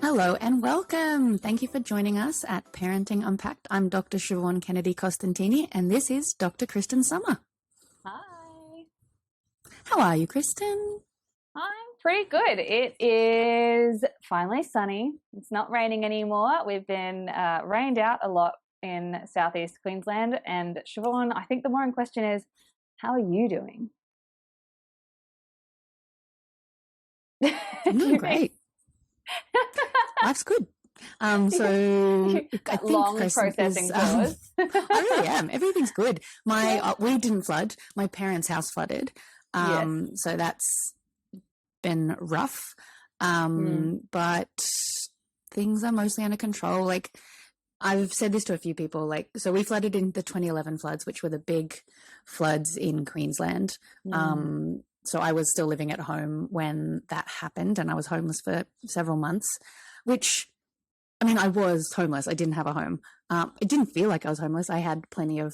Hello and welcome. Thank you for joining us at Parenting Unpacked. I'm Dr. Siobhan Kennedy Costantini, and this is Dr. Kristen Summer. Hi. How are you, Kristen? I'm pretty good. It is finally sunny. It's not raining anymore. We've been rained out a lot in southeast Queensland. And Siobhan, I think the more in question is, how are you doing? I'm doing great. Life's good. So I think long Kristen processing is, pause. I really am. Everything's good. We didn't flood. My parents' house flooded. Yes. So that's been rough. But things are mostly under control. Like, I've said this to a few people, so we flooded in the 2011 floods, which were the big floods in Queensland. So I was still living at home when that happened, and I was homeless for several months, which, I mean, I was homeless. I didn't have a home. It didn't feel like I was homeless. I had plenty of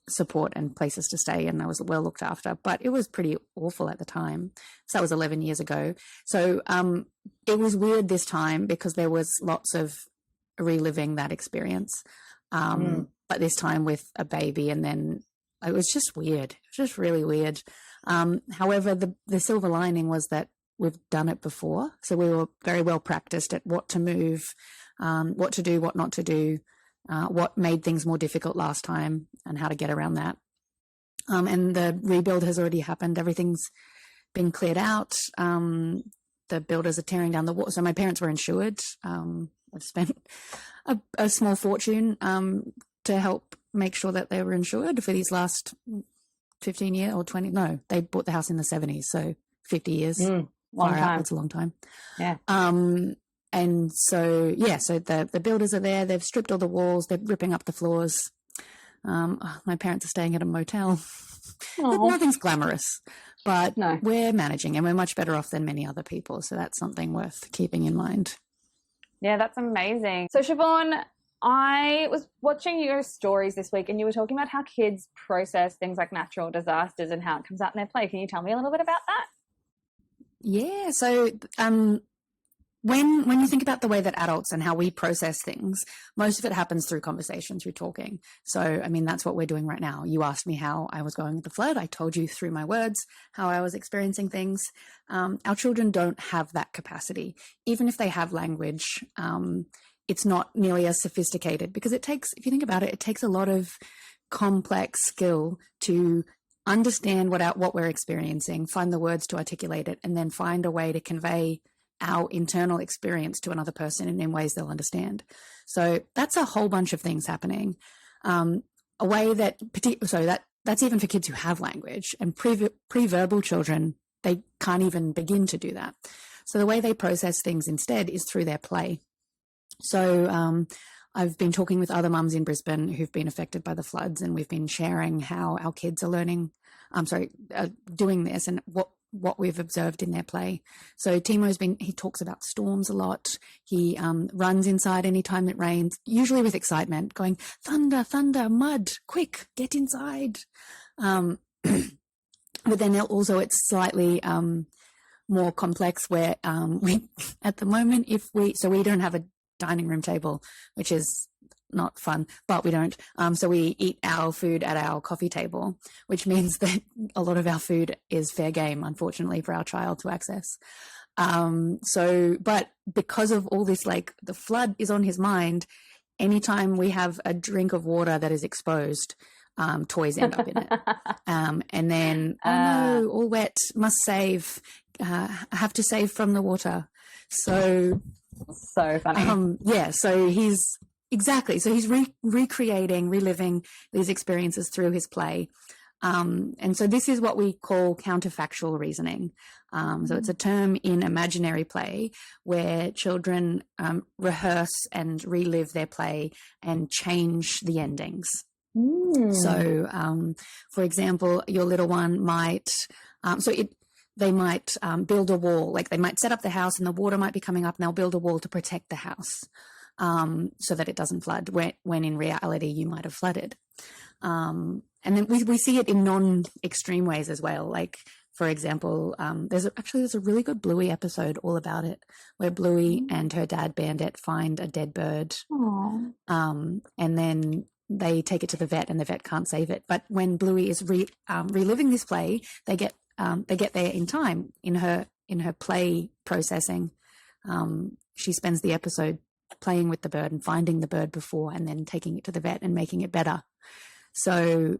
support and places to stay, and I was well looked after, but it was pretty awful at the time. So that was 11 years ago. So it was weird this time because there was lots of reliving that experience, but this time with a baby, and then it was just weird. It was just really weird. However, the silver lining was that we've done it before, so we were very well practiced at what to move, what to do, what not to do, what made things more difficult last time, and how to get around that. And the rebuild has already happened. Everything's been cleared out. The builders are tearing down the wall. So my parents were insured. I've spent a small fortune to help make sure that they were insured for these last 15 years or 20. No, they bought the house in the 70s, so 50 years. Long time. That's a long time. Yeah. And so, so the builders are there. They've stripped all the walls. They're ripping up the floors. My parents are staying at a motel. Nothing's glamorous, but we're managing, and we're much better off than many other people. So that's something worth keeping in mind. Yeah, that's amazing. So Siobhan, I was watching your stories this week, and you were talking about how kids process things like natural disasters and how it comes out in their play. Can you tell me a little bit about that? Yeah. So when you think about the way that adults and how we process things, most of it happens through conversation, through talking. So, I mean, that's what we're doing right now. You asked me how I was going with the flood. I told you through my words how I was experiencing things. Our children don't have that capacity. Even if they have language, it's not nearly as sophisticated, because it takes, if you think about it, it takes a lot of complex skill to understand what we're experiencing, find the words to articulate it, and then find a way to convey our internal experience to another person in ways they'll understand. So that's a whole bunch of things happening. A way that, that's even for kids who have language, and pre-verbal children, they can't even begin to do that. So the way they process things instead is through their play. So I've been talking with other mums in Brisbane who've been affected by the floods, and we've been sharing how our kids are learning, doing this, and what we've observed in their play. So he talks about storms a lot. He runs inside anytime it rains, usually with excitement, going, thunder, thunder, mud, quick, get inside. But then also it's slightly more complex, where we, at the moment, we don't have a dining room table, which is not fun, but we don't. So we eat our food at our coffee table, which means that a lot of our food is fair game, unfortunately, for our child to access. But because of all this, like, the flood is on his mind, anytime we have a drink of water that is exposed, toys end up in it. And then, oh no, all wet, must save, have to save from the water. So funny. So he's reliving these experiences through his play. And so this is what we call counterfactual reasoning. So it's a term in imaginary play where children rehearse and relive their play and change the endings. So, for example, your little one might, they might build a wall, like they might set up the house and the water might be coming up, and they'll build a wall to protect the house so that it doesn't flood, when in reality you might have flooded. And then we see it in non-extreme ways as well. Like for example, there's a really good Bluey episode all about it, where Bluey and her dad Bandit find a dead bird, and then they take it to the vet, and the vet can't save it. But when Bluey is reliving this play, they get there in time in her play processing. She spends the episode playing with the bird and finding the bird before, and then taking it to the vet and making it better. So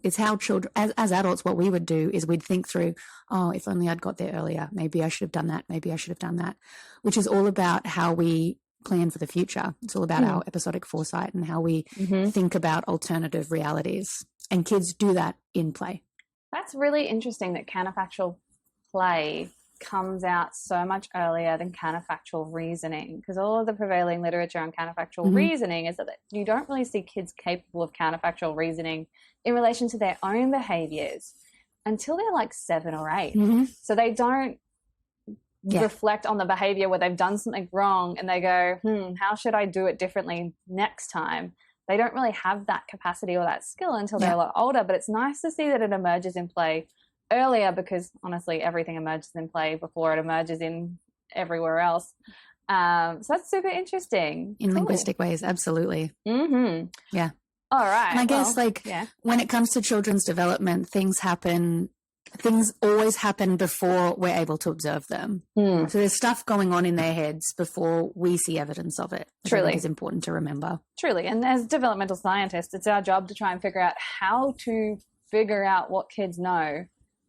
it's how children, as adults, what we would do is we'd think through, oh, if only I'd got there earlier, maybe I should have done that, maybe I should have done that, which is all about how we plan for the future. It's all about our episodic foresight and how we think about alternative realities. And kids do that in play. That's really interesting that counterfactual play comes out so much earlier than counterfactual reasoning, because all of the prevailing literature on counterfactual reasoning is that you don't really see kids capable of counterfactual reasoning in relation to their own behaviors until they're like 7 or 8. So they don't reflect on the behavior where they've done something wrong and they go, how should I do it differently next time? They don't really have that capacity or that skill until they're a lot older. But it's nice to see that it emerges in play earlier, because honestly everything emerges in play before it emerges in everywhere else. So that's super interesting in linguistic ways. Absolutely. Yeah. All right. And I guess when it comes to children's development, things always happen before we're able to observe them. So there's stuff going on in their heads before we see evidence of it. Truly. It's important to remember. Truly. And as developmental scientists, it's our job to try and figure out how to figure out what kids know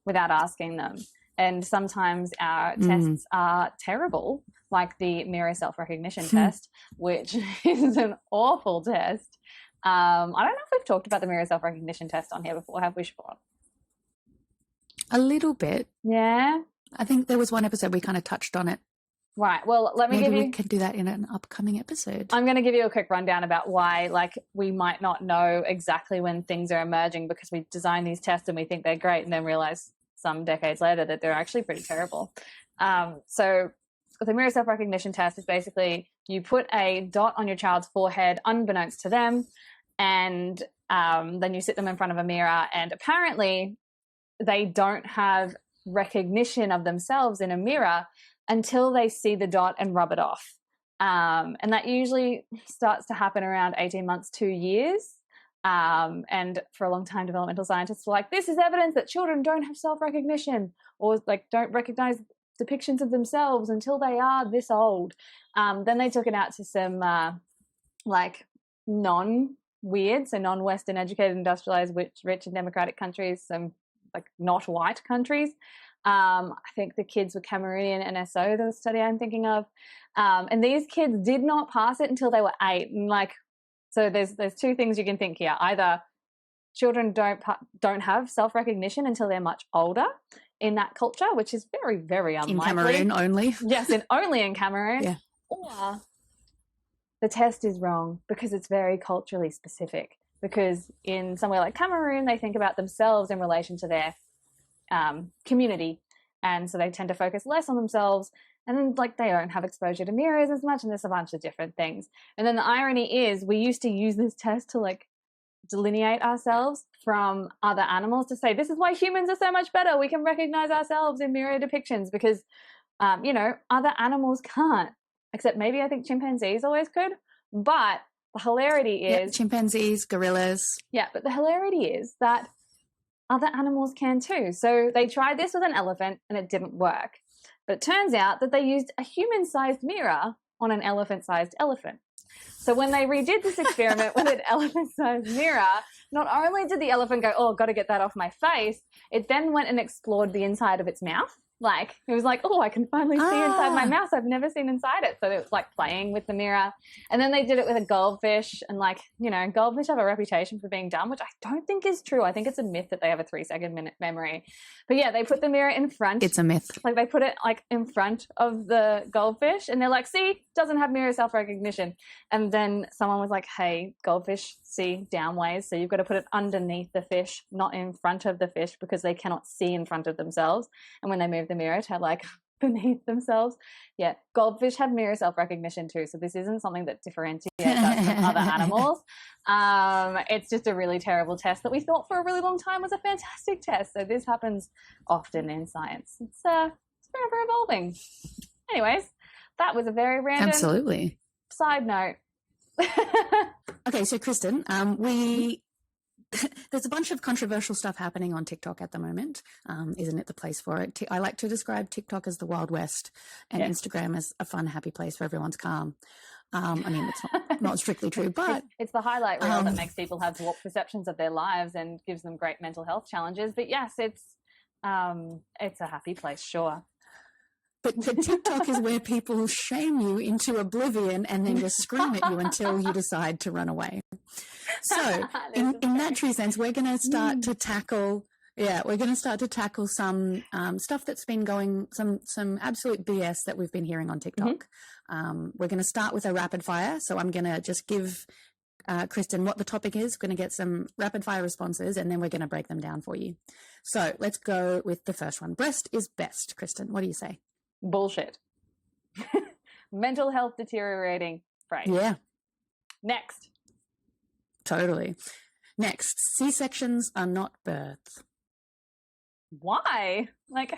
without asking them. And sometimes our tests are terrible, like the mirror self-recognition test, which is an awful test. I don't know if we've talked about the mirror self-recognition test on here before, have we, Siobhan? A little bit. Yeah. I think there was one episode we kind of touched on it. Right. Well, maybe we can do that in an upcoming episode. I'm going to give you a quick rundown about why, we might not know exactly when things are emerging because we design these tests and we think they're great and then realize some decades later that they're actually pretty terrible. So the mirror self-recognition test is basically you put a dot on your child's forehead unbeknownst to them, and then you sit them in front of a mirror, and apparently they don't have recognition of themselves in a mirror until they see the dot and rub it off. And that usually starts to happen around 18 months, 2 years. And for a long time, developmental scientists were like, this is evidence that children don't have self-recognition, or don't recognize depictions of themselves until they are this old. Then they took it out to some non-weird, so non-Western educated, industrialized, rich and democratic countries, some not white countries. I think the kids were Cameroonian NSO, the study I'm thinking of. And these kids did not pass it until they were 8. And so there's 2 things you can think here. Either children don't have self-recognition until they're much older in that culture, which is very, very unlikely. In Cameroon only. Yes, only in Cameroon. Yeah. Or the test is wrong because it's very culturally specific. Because in somewhere like Cameroon, they think about themselves in relation to their community. And so they tend to focus less on themselves. And then they don't have exposure to mirrors as much. And there's a bunch of different things. And then the irony is we used to use this test to delineate ourselves from other animals, to say, this is why humans are so much better. We can recognize ourselves in mirror depictions because, other animals can't, except maybe I think chimpanzees always could. But the hilarity is... chimpanzees, gorillas. Yeah, but the hilarity is that other animals can too. So they tried this with an elephant and it didn't work. But it turns out that they used a human-sized mirror on an elephant-sized elephant. So when they redid this experiment with an elephant-sized mirror, not only did the elephant go, oh, got to get that off my face, it then went and explored the inside of its mouth. It was like, oh, I can finally see inside my mouth. I've never seen inside it. So it was playing with the mirror. And then they did it with a goldfish. And goldfish have a reputation for being dumb, which I don't think is true. I think it's a myth that they have a 3-second memory. But yeah, they put the mirror in front. It's a myth. They put it in front of the goldfish and they're like, see, doesn't have mirror self-recognition. And then someone was like, hey, goldfish see downways. So you've got to put it underneath the fish, not in front of the fish, because they cannot see in front of themselves. And when they move the mirror to beneath themselves. Yeah, goldfish have mirror self-recognition too, so this isn't something that differentiates us from other animals. It's just a really terrible test that we thought for a really long time was a fantastic test. So this happens often in science. It's forever evolving. Anyways, that was a very random Absolutely. side note. Okay, so Kristen, there's a bunch of controversial stuff happening on TikTok at the moment. Isn't it the place for it? I like to describe TikTok as the Wild West and Instagram as a fun, happy place where everyone's calm. I mean, it's not strictly true, but it's the highlight reel that makes people have warped perceptions of their lives and gives them great mental health challenges. But yes, it's a happy place, sure. But TikTok is where people shame you into oblivion and then just scream at you until you decide to run away. So in that true sense, we're going to start to tackle, some stuff that's been going, some absolute BS that we've been hearing on TikTok. We're going to start with a rapid fire. So I'm going to just give Kristen what the topic is. We're going to get some rapid fire responses and then we're going to break them down for you. So let's go with the first one. Breast is best. Kristen, what do you say? Bullshit. Mental health deteriorating phrase. Yeah. Next. Totally. Next, C-sections are not births. Why? Like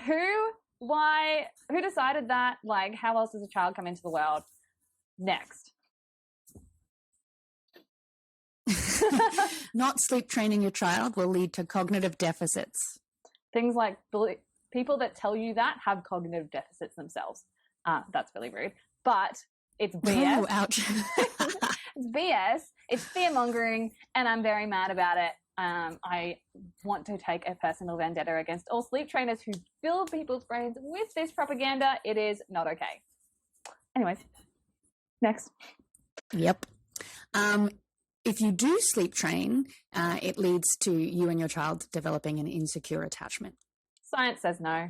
why? Who decided that? Like, how else does a child come into the world? Next. Not sleep training your child will lead to cognitive deficits. Things like people that tell you that have cognitive deficits themselves. That's really rude. But it's BS. Oh, ouch. It's BS. It's fear-mongering, and I'm very mad about it. I want to take a personal vendetta against all sleep trainers who fill people's brains with this propaganda. It is not okay. Anyways, next. Yep. If you do sleep train, it leads to you and your child developing an insecure attachment. Science says no.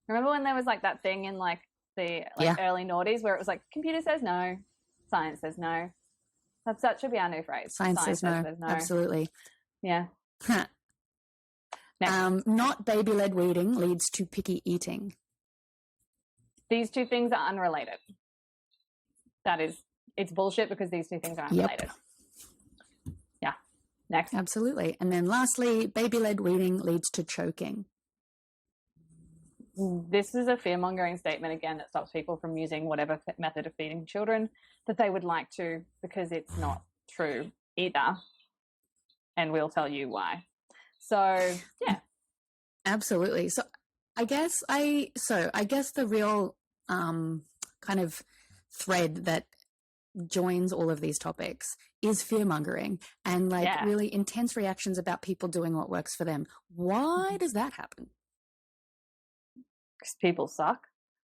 Remember when there was like that thing in like the early noughties where it was like, computer says no, science says no. That should be our new phrase. Science says no. Absolutely. Yeah. Not baby-led weaning leads to picky eating. These two things are unrelated. It's bullshit because these two things are unrelated. Yep. Yeah. Next. Absolutely. And then lastly, baby-led weaning leads to choking. This is a fear-mongering statement, again, that stops people from using whatever method of feeding children that they would like to, because it's not true either. And we'll tell you why. So, yeah. Absolutely. So I guess the real kind of thread that joins all of these topics is fear-mongering and really intense reactions about people doing what works for them. Why does that happen? Because people suck.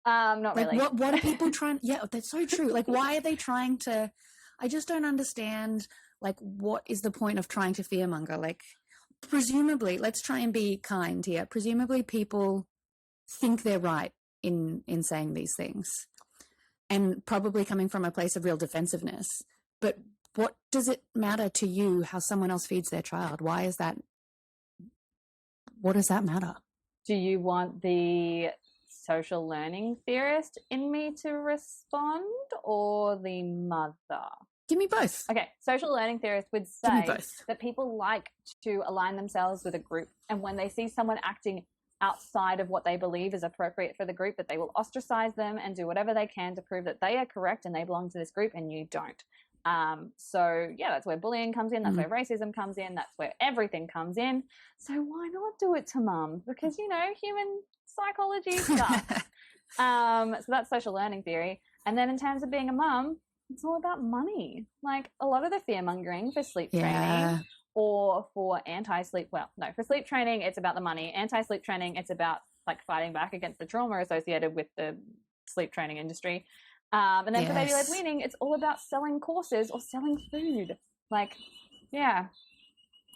Not really. What are people trying? Yeah, that's so true. Like, why are they trying to? I just don't understand. Like, what is the point of trying to fearmonger? Like, presumably, let's try and be kind here. Presumably, people think they're right in saying these things, and probably coming from a place of real defensiveness. But what does it matter to you how someone else feeds their child? Why is that? What does that matter? Do you want the social learning theorist in me to respond or the mother? Give me both. Okay, social learning theorist would say that people like to align themselves with a group, and when they see someone acting outside of what they believe is appropriate for the group, that they will ostracize them and do whatever they can to prove that they are correct and they belong to this group and you don't. So yeah, that's where bullying comes in. That's where racism comes in. That's where everything comes in. So why not do it to mum? Because, human psychology sucks. So that's social learning theory. And then in terms of being a mum, it's all about money. Like a lot of the fear mongering for sleep training or for for sleep training, it's about the money. Anti-sleep training, it's about like fighting back against the trauma associated with the sleep training industry. And then for baby-led weaning, it's all about selling courses or selling food. Like, yeah.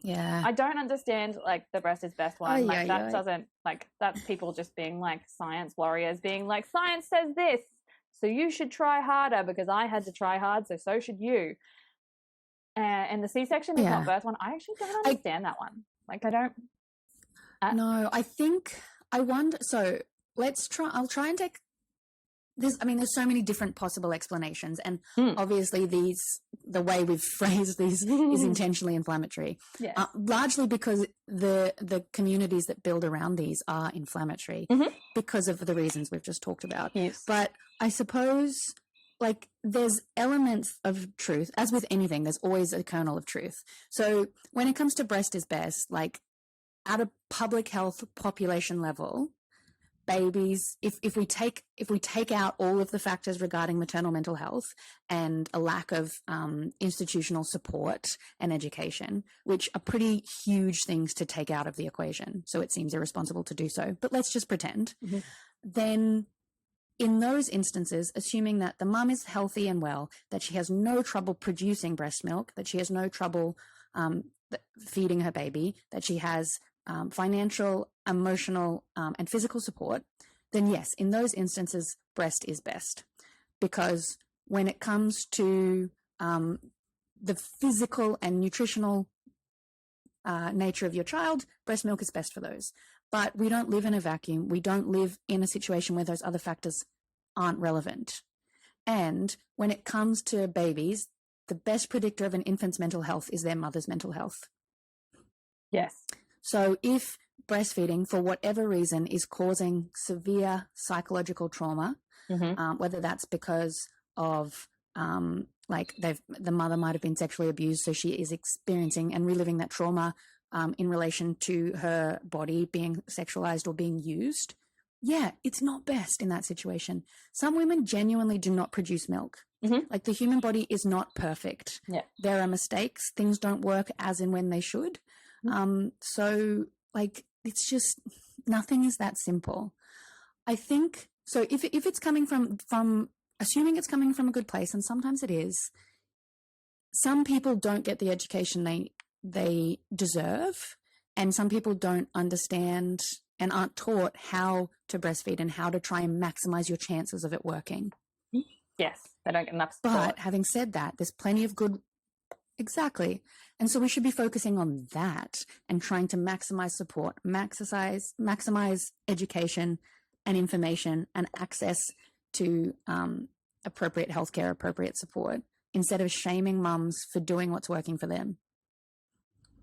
I don't understand like the breast is best one. Doesn't like, that's people just being like science warriors, being like, science says this, so you should try harder because I had to try hard, so should you. And the C-section is not birth one. I actually don't understand that one. Like, I don't. No, I wonder. So I'll try and take there's so many different possible explanations, and Mm. obviously the way we've phrased these is intentionally inflammatory. Yes. Largely because the communities that build around these are inflammatory because of the reasons we've just talked about. Yes. But I suppose, like, there's elements of truth, as with anything, there's always a kernel of truth. So when it comes to breast is best, like, at a public health population level, babies, if we take out all of the factors regarding maternal mental health and a lack of institutional support and education, which are pretty huge things to take out of the equation, so it seems irresponsible to do so, but let's just pretend, then in those instances, assuming that the mum is healthy and well, that she has no trouble producing breast milk, that she has no trouble feeding her baby, that she has financial, emotional, and physical support, then yes, in those instances, breast is best. Because when it comes to the physical and nutritional nature of your child, breast milk is best for those. But we don't live in a vacuum. We don't live in a situation where those other factors aren't relevant. And when it comes to babies, the best predictor of an infant's mental health is their mother's mental health. Yes. So if breastfeeding, for whatever reason, is causing severe psychological trauma, whether that's because of the mother might have been sexually abused, so she is experiencing and reliving that trauma in relation to her body being sexualized or being used, it's not best in that situation. Some women genuinely do not produce milk. Like, the human body is not perfect. There are mistakes. Things don't work as and when they should. So, like, it's just, nothing is that simple. I think, so if it's coming from assuming it's coming from a good place, and sometimes it is, some people don't get the education they deserve, and some people don't understand and aren't taught how to breastfeed and how to try and maximize your chances of it working. Yes, they don't get enough support. But having said that, there's plenty of good. Exactly. And so we should be focusing on that and trying to maximize support, maximize education and information and access to appropriate healthcare, appropriate support, instead of shaming mums for doing what's working for them.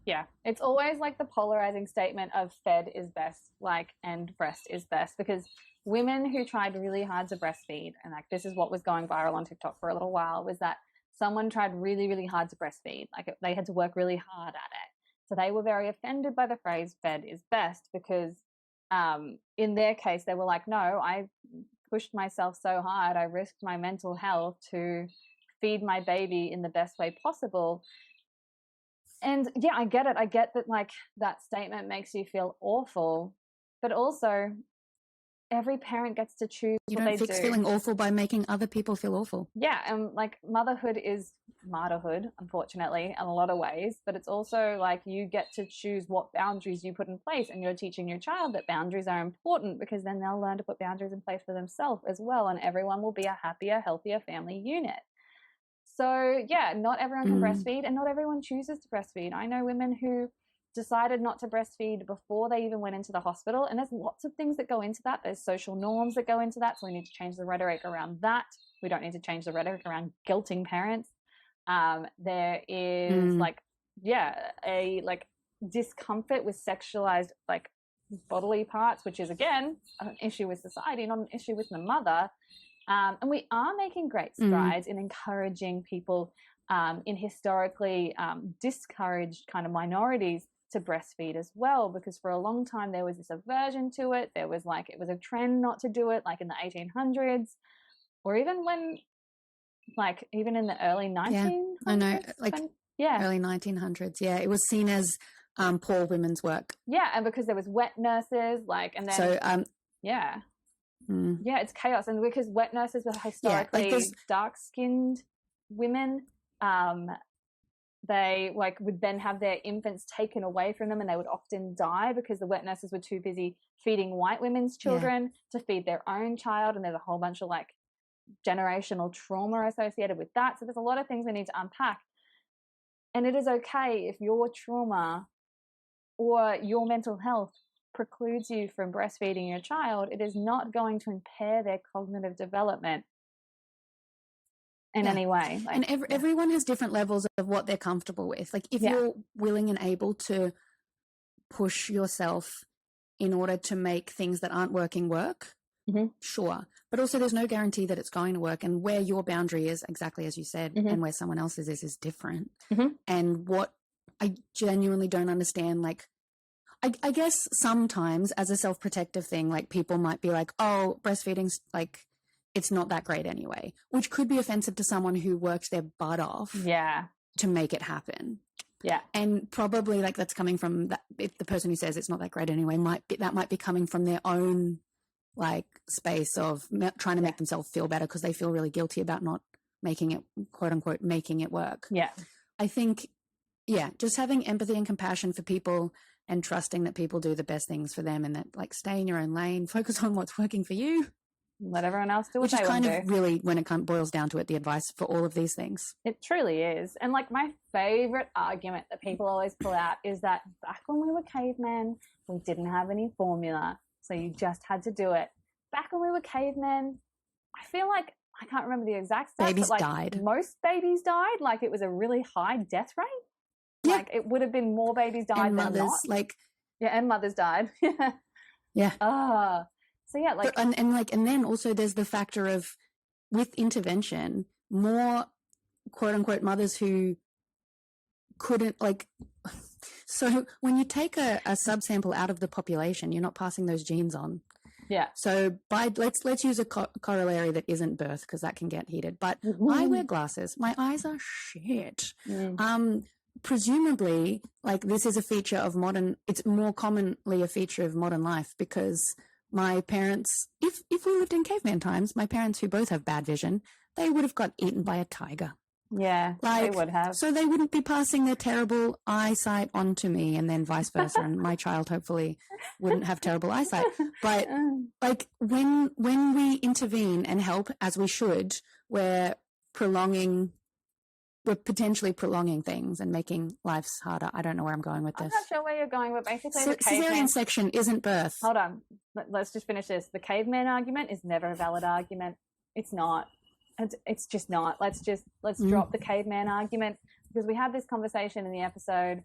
Yeah, it's always like the polarizing statement of fed is best, like, and breast is best, because women who tried really hard to breastfeed, and like this is what was going viral on TikTok for a little while, was that someone tried really, really hard to breastfeed. Like, they had to work really hard at it. So they were very offended by the phrase fed is best, because in their case, they were like, no, I pushed myself so hard. I risked my mental health to feed my baby in the best way possible. And yeah, I get it. I get that, like, that statement makes you feel awful, but also every parent gets to choose what they do. You don't fix feeling awful by making other people feel awful. Yeah, and like, motherhood is martyrhood, unfortunately, in a lot of ways, but it's also like you get to choose what boundaries you put in place, and you're teaching your child that boundaries are important, because then they'll learn to put boundaries in place for themselves as well, and everyone will be a happier, healthier family unit. So yeah, not everyone can breastfeed, and not everyone chooses to breastfeed. I know women who decided not to breastfeed before they even went into the hospital, and there's lots of things that go into that. There's social norms that go into that, so we need to change the rhetoric around that. We don't need to change the rhetoric around guilting parents. There is a discomfort with sexualized like bodily parts, which is again an issue with society, not an issue with the mother. And we are making great strides in encouraging people in historically discouraged kind of minorities to breastfeed as well, because for a long time there was this aversion to it. There was like, it was a trend not to do it, like in the 1800s, or even when, like, even in the early 1900s. Yeah, I know, like early 1900s. Yeah, it was seen as poor women's work. Yeah, and because there was wet nurses, like, and then so yeah, it's chaos, and because wet nurses were historically dark-skinned women, they like would then have their infants taken away from them, and they would often die because the wet nurses were too busy feeding white women's children to feed their own child, and there's a whole bunch of like generational trauma associated with that. So there's a lot of things we need to unpack, and it is okay if your trauma or your mental health precludes you from breastfeeding your child, it is not going to impair their cognitive development in any way. Like, and everyone has different levels of what they're comfortable with. Like if you're willing and able to push yourself in order to make things that aren't working work, sure. But also there's no guarantee that it's going to work, and where your boundary is, exactly as you said, and where someone else's is different. And what I genuinely don't understand, like, I guess sometimes as a self-protective thing, like people might be like, oh, breastfeeding's like, it's not that great anyway, which could be offensive to someone who works their butt off to make it happen. Yeah. And probably like that's coming from that, if the person who says it's not that great anyway, might be coming from their own like space of trying to make themselves feel better because they feel really guilty about not making it, quote unquote, making it work. Yeah. I think, just having empathy and compassion for people and trusting that people do the best things for them, and that like stay in your own lane, focus on what's working for you. Let everyone else do what they want to do. Which is kind of really, when it boils down to it, the advice for all of these things. It truly is. And like my favorite argument that people always pull out is that back when we were cavemen, we didn't have any formula. So you just had to do it. Back when we were cavemen, I feel like, I can't remember the exact stats, babies but like died. Most babies died. Like it was a really high death rate. Yeah. Like it would have been more babies died and than mothers, not. And mothers died. Yeah. So yeah, like, but, and then also there's the factor of, with intervention, more quote unquote mothers who couldn't so when you take a subsample out of the population, you're not passing those genes on. Yeah. So let's use a corollary that isn't birth, because that can get heated. But I wear glasses. My eyes are shit. Presumably, like this is a feature of it's more commonly a feature of modern life, because my parents, if we lived in caveman times, my parents, who both have bad vision, they would have got eaten by a tiger. Yeah, they would have. So they wouldn't be passing their terrible eyesight on to me, and then vice versa. And my child hopefully wouldn't have terrible eyesight. But like when we intervene and help, as we should, we're potentially prolonging things and making lives harder. I don't know where I'm going with this. I'm not sure where you're going, but basically the cesarean section isn't birth. Hold on. Let's just finish this. The caveman argument is never a valid argument. It's not. It's just not. Let's drop the caveman argument, because we had this conversation in the episode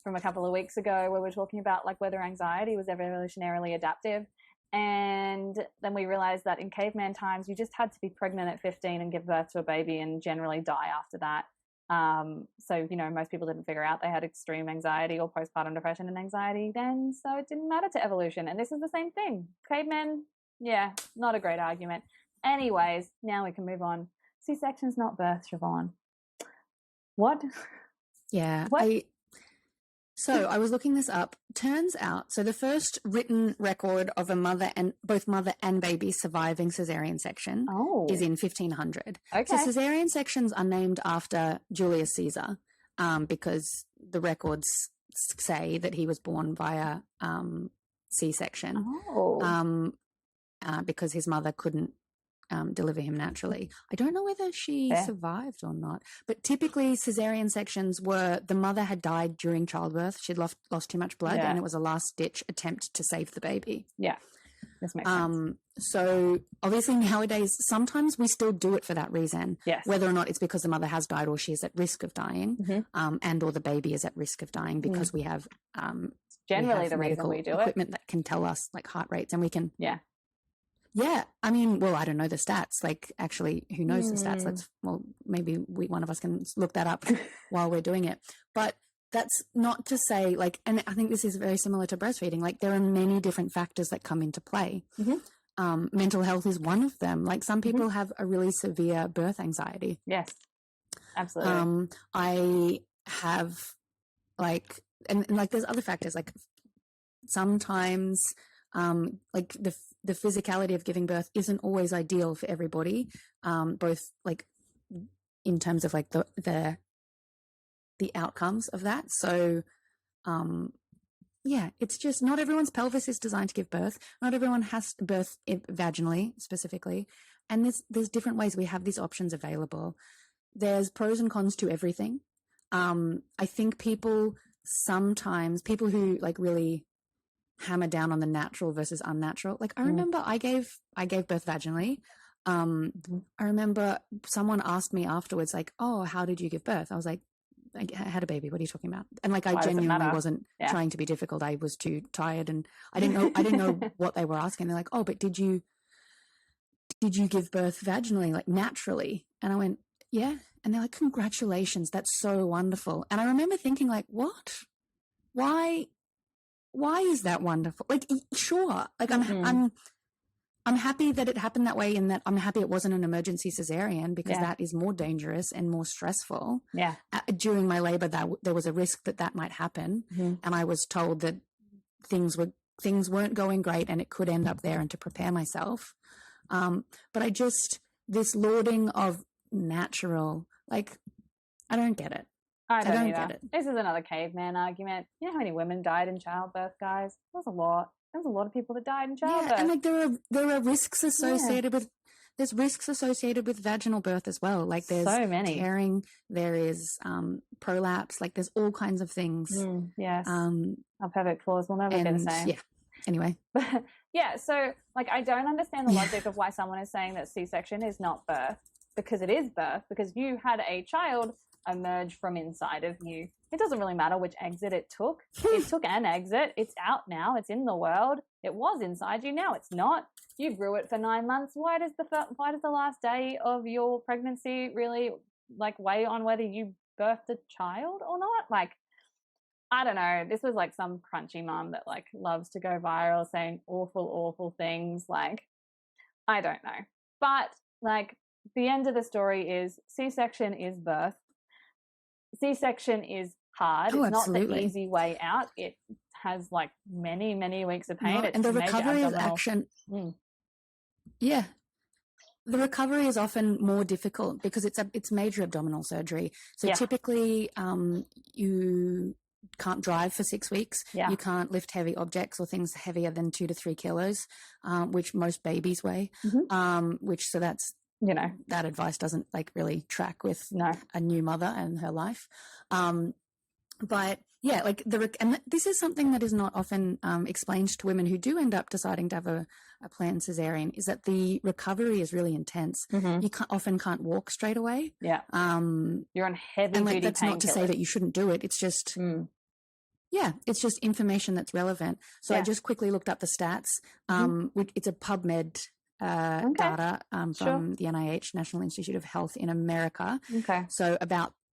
from a couple of weeks ago where we're talking about like whether anxiety was evolutionarily adaptive. And then we realized that in caveman times, you just had to be pregnant at 15 and give birth to a baby and generally die after that. So, most people didn't figure out they had extreme anxiety or postpartum depression and anxiety then, so it didn't matter to evolution. And this is the same thing. Cavemen, not a great argument. Anyways, now we can move on. C-section's not birth, Siobhan. What? Yeah. What? So I was looking this up. Turns out, so the first written record of both mother and baby surviving cesarean section is in 1500. Okay. So cesarean sections are named after Julius Caesar, because the records say that he was born via C-section, because his mother couldn't deliver him naturally. I don't know whether she survived or not, but typically cesarean sections were the mother had died during childbirth. She'd lost too much blood, and it was a last-ditch attempt to save the baby. Yeah, this makes sense. So obviously nowadays, sometimes we still do it for that reason, whether or not it's because the mother has died or she's at risk of dying, and or the baby is at risk of dying, because we have generally the reason we do equipment that can tell us like heart rates, and we can Yeah, I mean, well, I don't know the stats. Like, actually, who knows the stats? Maybe one of us can look that up while we're doing it. But that's not to say, like, and I think this is very similar to breastfeeding. Like, there are many different factors that come into play. Mental health is one of them. Like, some people have a really severe birth anxiety. Yes, absolutely. I have, like, and like, there's other factors. Like, sometimes, like the physicality of giving birth isn't always ideal for everybody, both like in terms of like the outcomes of that. So it's just not everyone's pelvis is designed to give birth. Not everyone has to birth vaginally specifically, and there's different ways. We have these options available. There's pros and cons to everything. I think people who like really hammer down on the natural versus unnatural. Like I remember I gave birth vaginally. I remember someone asked me afterwards, like, "Oh, how did you give birth?" I was like, "I had a baby. What are you talking about?" And like, I genuinely wasn't trying to be difficult. I was too tired, and I didn't know what they were asking. They're like, "Oh, but did you give birth vaginally, like naturally?" And I went, "Yeah." And they're like, "Congratulations, that's so wonderful." And I remember thinking, like, what? Why is that wonderful? Like, sure, like I'm happy that it happened that way, and that I'm happy it wasn't an emergency cesarean, because that is more dangerous and more stressful. Yeah. During my labor, there was a risk that might happen, and I was told that things weren't going great, and it could end up there, and to prepare myself. But this lauding of natural, like, I don't get it. I don't get it. This is another caveman argument. You know how many women died in childbirth, guys? There's a lot. There's a lot of people that died in childbirth. Yeah, and like there are risks associated with. There's risks associated with vaginal birth as well. Like there's so many tearing, there is prolapse. Like there's all kinds of things. Yes. Our pelvic floors will never be the same. Yeah. Anyway. Yeah. So like, I don't understand the logic of why someone is saying that C-section is not birth, because it is birth, because you had a child emerge from inside of you. It doesn't really matter which exit it took. It took an exit. It's out now. It's in the world. It was inside you. Now it's not. You grew it for 9 months. Why does the last day of your pregnancy really like weigh on whether you birthed a child or not? Like, I don't know. This was like some crunchy mum that like loves to go viral saying awful things. Like, I don't know. But like, the end of the story is C-section is birth. C-section is hard. It's not the easy way out. It has like many weeks of pain. And the recovery is action. Yeah. The recovery is often more difficult because it's major abdominal surgery. So typically you can't drive for 6 weeks. You can't lift heavy objects or things heavier than 2 to 3 kilos, which most babies weigh. So that's, you know, that advice doesn't like really track with a new mother and her life. But yeah, like and this is something that is not often explained to women who do end up deciding to have a planned cesarean, is that the recovery is really intense. You often can't walk straight away. You're on heavy and like, duty that's not to say that you shouldn't do it. It's just it's just information that's relevant. So I just quickly looked up the stats. It's a PubMed data from the NIH, National Institute of Health in America. So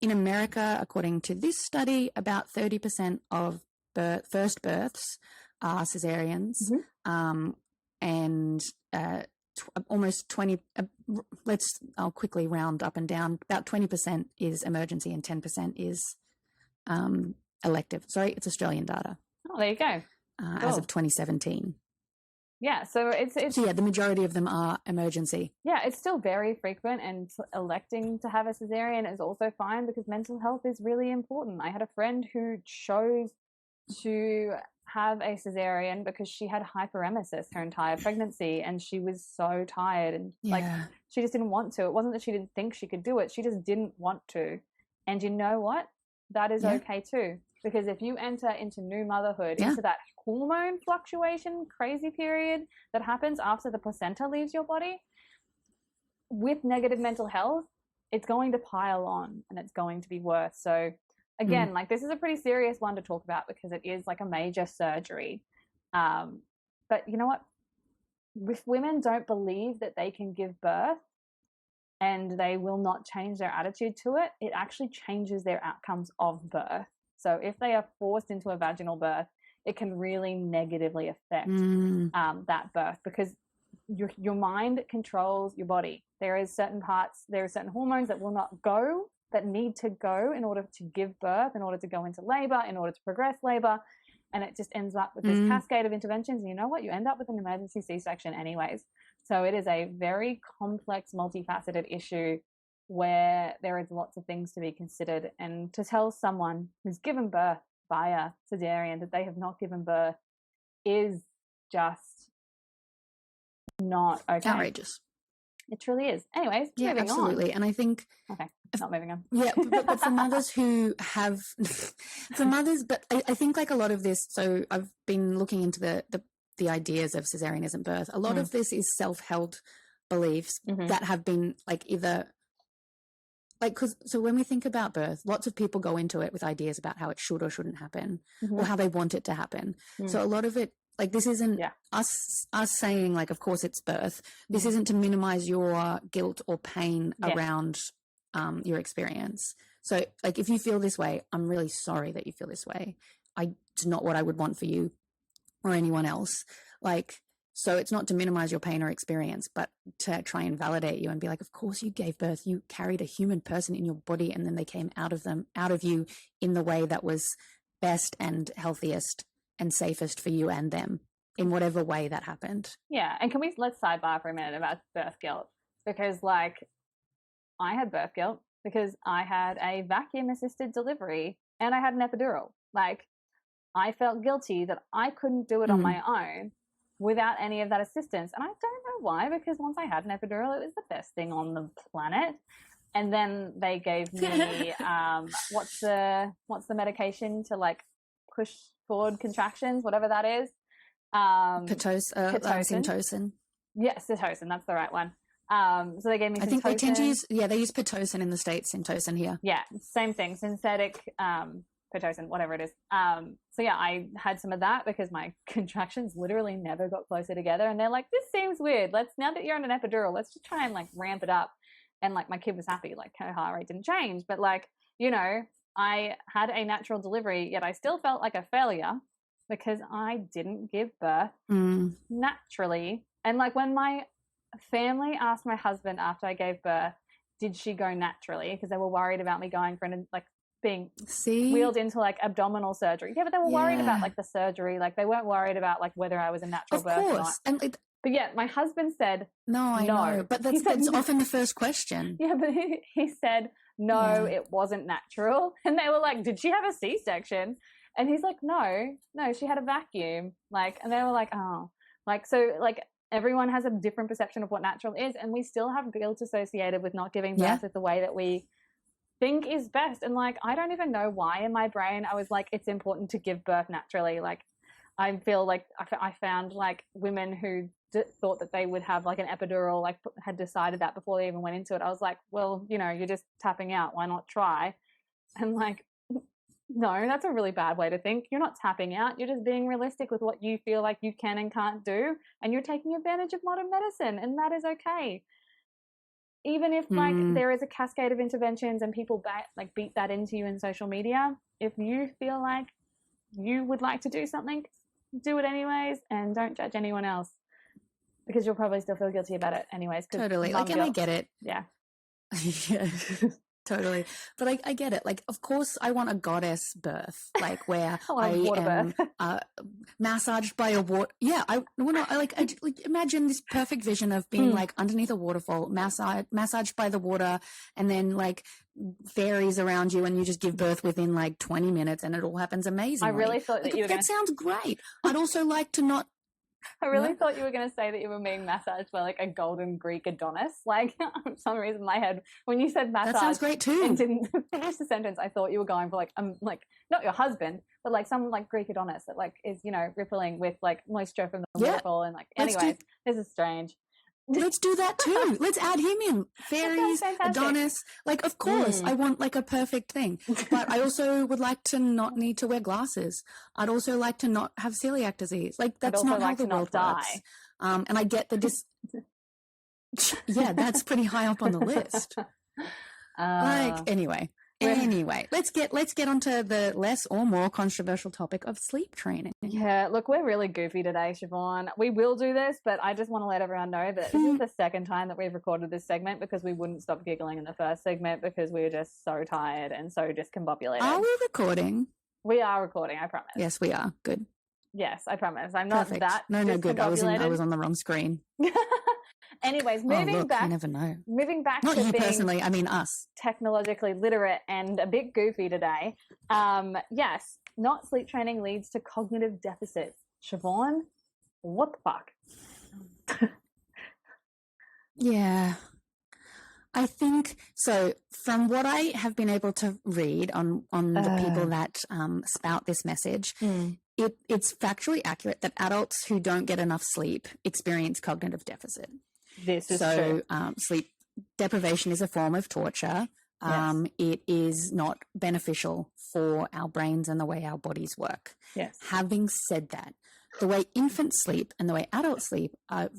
in America, according to this study, about 30% of first births are cesareans, and almost 20. I'll quickly round up and down. About 20% is emergency, and 10% is elective. Sorry, it's Australian data. Oh, there you go. Cool. As of 2017. Yeah, so it's the majority of them are emergency. Yeah, it's still very frequent, and electing to have a cesarean is also fine because mental health is really important. I had a friend who chose to have a cesarean because she had hyperemesis her entire pregnancy, and she was so tired, and like she just didn't want to. It wasn't that she didn't think she could do it, she just didn't want to. And you know what? That is okay too. Because if you enter into new motherhood, into that hormone fluctuation crazy period that happens after the placenta leaves your body, with negative mental health, it's going to pile on and it's going to be worse. So again, like, this is a pretty serious one to talk about because it is like a major surgery. But you know what? If women don't believe that they can give birth and they will not change their attitude to it, it actually changes their outcomes of birth. So if they are forced into a vaginal birth, it can really negatively affect that birth, because your mind controls your body. There are certain hormones that will not go, that need to go in order to give birth, in order to go into labor, in order to progress labor. And it just ends up with this cascade of interventions. And you know what? You end up with an emergency C-section anyways. So it is a very complex, multifaceted issue where there is lots of things to be considered. And to tell someone who's given birth via cesarean that they have not given birth is just not okay. Outrageous. It truly is. Anyways, moving absolutely. On. And I think Not moving on. Yeah, but for mothers who have, for mothers, but I think like a lot of this, so I've been looking into the ideas of cesareanism birth. A lot of this is self-held beliefs that have been like either, like, so when we think about birth, lots of people go into it with ideas about how it should or shouldn't happen or how they want it to happen. So a lot of it, like, this isn't us saying like, of course it's birth. This isn't to minimize your guilt or pain around your experience. So like, if you feel this way, I'm really sorry that you feel this way. It's not what I would want for you or anyone else. Like, so it's not to minimize your pain or experience, but to try and validate you and be like, of course you gave birth. You carried a human person in your body, and then they came out of you in the way that was best and healthiest and safest for you and them, in whatever way that happened. Yeah. And let's sidebar for a minute about birth guilt, because like I had birth guilt because I had a vacuum assisted delivery and I had an epidural. Like, I felt guilty that I couldn't do it on my own without any of that assistance. And I don't know why, because once I had an epidural, it was the best thing on the planet. And then they gave me what's the medication to like push forward contractions, whatever that is. Pitocin. Yes, Pitocin, that's the right one. So they gave me I think they tend to use, they use Pitocin in the States, Syntocin here. Yeah, same thing, synthetic Pitocin, whatever it is. So yeah, I had some of that because my contractions literally never got closer together, and they're like, this seems weird. Now that you're on an epidural, let's just try and like ramp it up. And like my kid was happy, like her heart rate didn't change, but like, you know, I had a natural delivery, yet I still felt like a failure because I didn't give birth naturally. And like when my family asked my husband after I gave birth, did she go naturally? Because they were worried about me going for an like being wheeled into like abdominal surgery. Yeah, but they were worried about like the surgery. Like they weren't worried about like whether I was a natural birth or not. And but yeah, my husband said no. I know, but that's often the first question. Yeah, but he said no, it wasn't natural, and they were like, "Did she have a C-section?" And he's like, "No, she had a vacuum." Like, and they were like, "Oh," like so, like everyone has a different perception of what natural is, and we still have guilt associated with not giving birth with the way that we think is best. And like, I don't even know why in my brain I was like, it's important to give birth naturally. Like, I feel like I found like women who thought that they would have like an epidural, like had decided that before they even went into it. I was like, well, you know, you're just tapping out. Why not try? And like, no, that's a really bad way to think. You're not tapping out. You're just being realistic with what you feel like you can and can't do. And you're taking advantage of modern medicine, and that is okay. Even if like there is a cascade of interventions and people beat that into you in social media, if you feel like you would like to do something, do it anyways, and don't judge anyone else, because you'll probably still feel guilty about it anyways. Totally. Like, and I get it. Yeah. Yeah. Totally. But I get it. Like, of course I want a goddess birth, like where I am massaged by a water. Yeah. I imagine this perfect vision of being like underneath a waterfall, massaged by the water, and then like fairies around you, and you just give birth within like 20 minutes and it all happens amazingly. I really thought that sounds great. I'd also like to not. I really thought you were going to say that you were being massaged by like a golden Greek Adonis. Like, for some reason in my head, when you said massage, that sounds great too, and didn't finish the sentence, I thought you were going for like not your husband, but like some like Greek Adonis that like is, you know, rippling with like moisture from the waterfall, and like anyways, this is strange. Let's do that too. Let's add him in. Fairies, Adonis. Like, of course, I want like a perfect thing. But I also would like to not need to wear glasses. I'd also like to not have celiac disease. Like, that's not how the world works. And I get yeah, that's pretty high up on the list. Anyway, let's get onto the less or more controversial topic of sleep training. Yeah, look, we're really goofy today, Siobhan. We will do this, but I just want to let everyone know that this is the second time that we've recorded this segment, because we wouldn't stop giggling in the first segment because we were just so tired and so discombobulated. Are we recording? We are recording, I promise. Yes, we are. Good. Yes, I promise. I'm not Perfect. that No, good. I was on the wrong screen. Anyways, moving back. You never know. Moving back Not to you being personally, I mean us. Technologically literate and a bit goofy today. Yes, not sleep training leads to cognitive deficits. Siobhan, what the fuck? Yeah. I think so. From what I have been able to read on the people that spout this message, it's factually accurate that adults who don't get enough sleep experience cognitive deficit. This is true. Sleep deprivation is a form of torture. Yes. It is not beneficial for our brains and the way our bodies work. Yes. Having said that, the way infants sleep and the way adults sleep are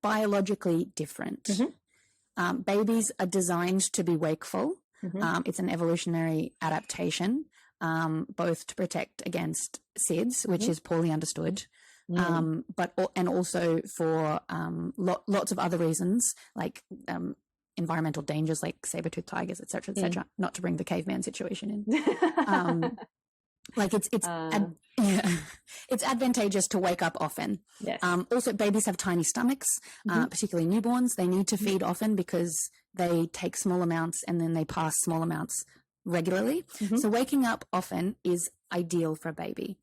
biologically different. Mm-hmm. Babies are designed to be wakeful. Mm-hmm. It's an evolutionary adaptation, both to protect against SIDS, which is poorly understood, but also for lots of other reasons, like environmental dangers, like saber-toothed tigers, etc., etc. Not to bring the caveman situation in. Like it's advantageous to wake up often. Yes. Also, babies have tiny stomachs, particularly newborns. They need to feed often because they take small amounts and then they pass small amounts regularly. So waking up often is ideal for a baby.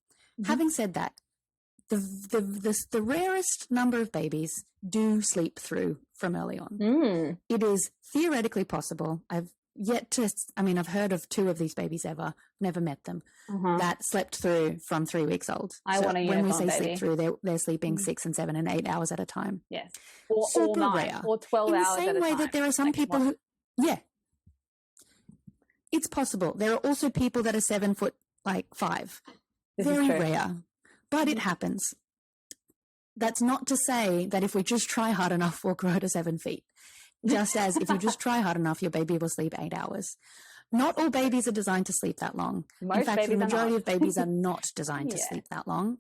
Having said that, the rarest number of babies do sleep through from early on. It is theoretically possible. I've heard of 2 of these babies ever, never met them, that slept through from 3 weeks old. I want a unicorn, when we say baby. sleep through, they're sleeping 6 and 7 and 8 hours at a time. Yes. Or super all night, rare. or 12 In hours the same at a way time. that there are some people who, it's possible. There are also people that are 7 foot, 5. This Very is true. rare, but it happens. That's not to say that if we just try hard enough, we'll grow to 7 feet. Just as if you just try hard enough, your baby will sleep 8 hours. Not all babies are designed to sleep that long. Most in fact, the babies are majority not. of babies are not designed to sleep that long.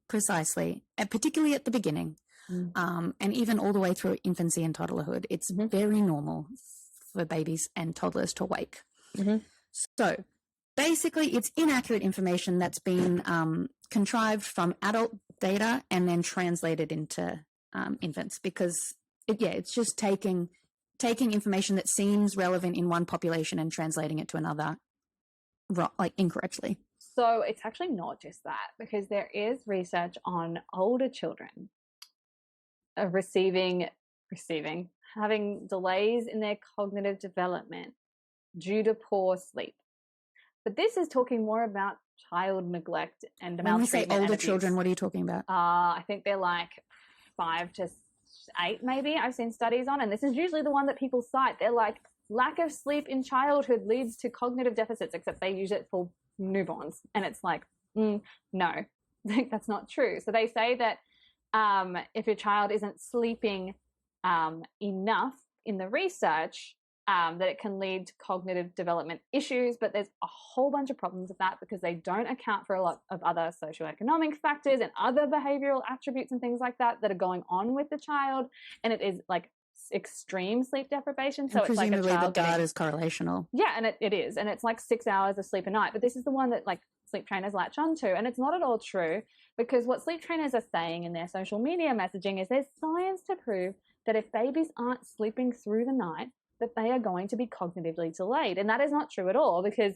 Precisely. And particularly at the beginning. And even all the way through infancy and toddlerhood. It's very normal for babies and toddlers to wake. So basically, it's inaccurate information that's been contrived from adult data and then translated into infants, because it's just taking information that seems relevant in one population and translating it to another incorrectly. So it's actually not just that, because there is research on older children having delays in their cognitive development due to poor sleep. But this is talking more about child neglect and When we say maltreatment. older children, what are you talking about? I think they're 5 to 8, maybe. I've seen studies on, and this is usually the one that people cite. They're lack of sleep in childhood leads to cognitive deficits, except they use it for newborns, and it's no, that's not true. So they say that if your child isn't sleeping enough in the research, that it can lead to cognitive development issues, but there's a whole bunch of problems with that because they don't account for a lot of other socioeconomic factors and other behavioral attributes and things like that are going on with the child, and it is extreme sleep deprivation. So and it's like a presumably child the data is correlational. Yeah, and it is, and it's 6 hours of sleep a night. But this is the one that sleep trainers latch onto, and it's not at all true, because what sleep trainers are saying in their social media messaging is there's science to prove that if babies aren't sleeping through the night, that they are going to be cognitively delayed. And that is not true at all, because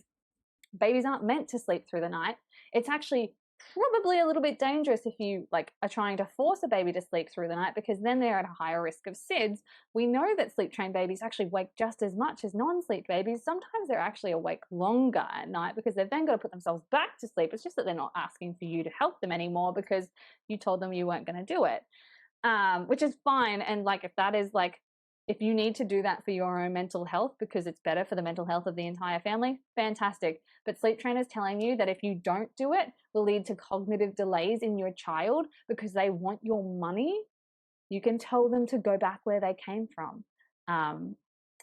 babies aren't meant to sleep through the night. It's actually probably a little bit dangerous if you are trying to force a baby to sleep through the night, because then they're at a higher risk of SIDS. We know that sleep trained babies actually wake just as much as non-sleep babies. Sometimes they're actually awake longer at night because they've then got to put themselves back to sleep. It's just that they're not asking for you to help them anymore because you told them you weren't going to do it, which is fine. And if that is if you need to do that for your own mental health because it's better for the mental health of the entire family, fantastic. But sleep trainers telling you that if you don't do it will lead to cognitive delays in your child because they want your money, you can tell them to go back where they came from.